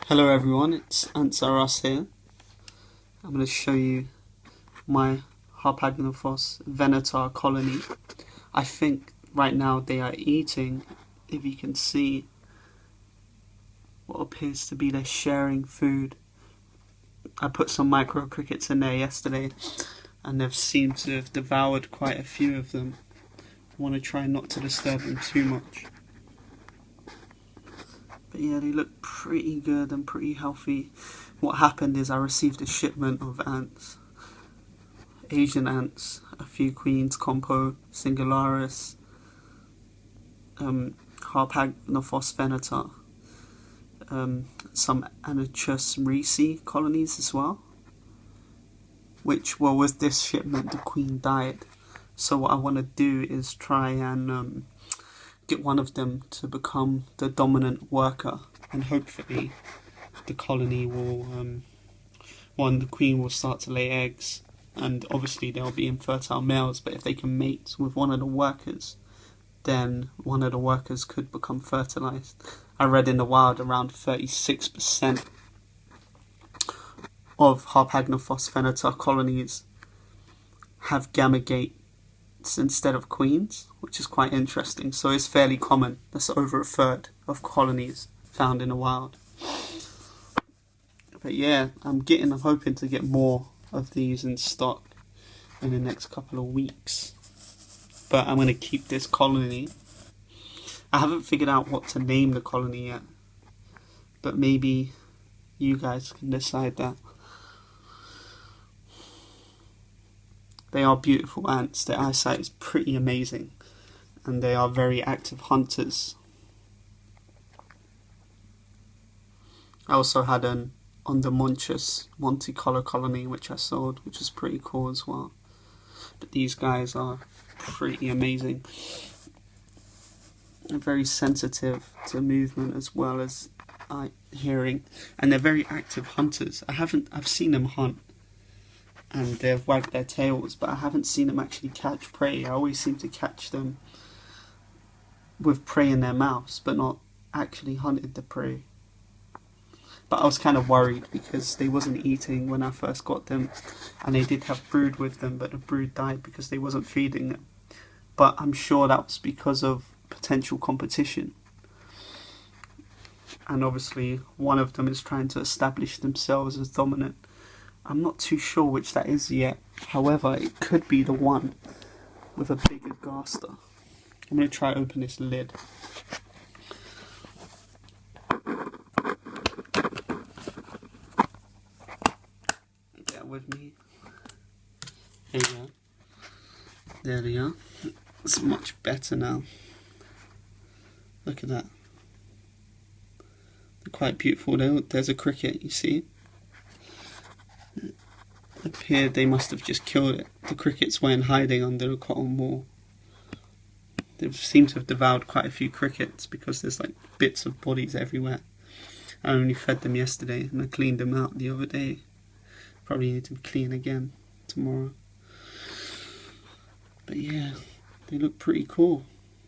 Hello everyone, it's Ansaras here. I'm going to show you my Harpagnophos venator colony. I think right now they are eating, if you can see what appears to be they're sharing food. I put some micro crickets in there yesterday and they've seemed to have devoured quite a few of them. I want to try not to disturb them too much. But yeah, they look pretty good and pretty healthy. What happened is I received a shipment of ants. Asian ants, a few queens, Compo, Singularis, Harpagnophos venator, some Anachus risi colonies as well. With this shipment the queen died. So what I want to do is try and get one of them to become the dominant worker, and hopefully the colony will, the queen will start to lay eggs, and obviously they'll be infertile males, but if they can mate with one of the workers, then one of the workers could become fertilized. I read in the wild around 36% of Harpagnophos venator colonies have gamegates instead of queens, which is quite interesting. So it's fairly common. That's over a third of colonies found in the wild. But yeah, I'm hoping to get more of these in stock in the next couple of weeks. But I'm going to keep this colony. I haven't figured out what to name the colony yet, but maybe you guys can decide that. They are beautiful ants. Their eyesight is pretty amazing, and they are very active hunters. I also had an Ondermonchus multicolor colony which I sold, which was pretty cool as well. But these guys are pretty amazing. They're very sensitive to movement as well as hearing, and they're very active hunters. I've seen them hunt, and they've wagged their tails, but I haven't seen them actually catch prey. I always seem to catch them with prey in their mouths, but not actually hunted the prey. But I was kind of worried because they wasn't eating when I first got them, and they did have brood with them, but the brood died because they wasn't feeding them. But I'm sure that was because of potential competition. And obviously one of them is trying to establish themselves as dominant. I'm not too sure which that is yet. However, it could be the one with a bigger gaster. I'm going to try to open this lid. Get with me. There you go. There they are. It's much better now. Look at that. They're quite beautiful though. There's a cricket, you see? Appeared they must have just killed it. The crickets went hiding under a cotton wool. They seem to have devoured quite a few crickets because there's like bits of bodies everywhere. I only fed them yesterday and I cleaned them out the other day. Probably need to clean again tomorrow. But yeah, they look pretty cool.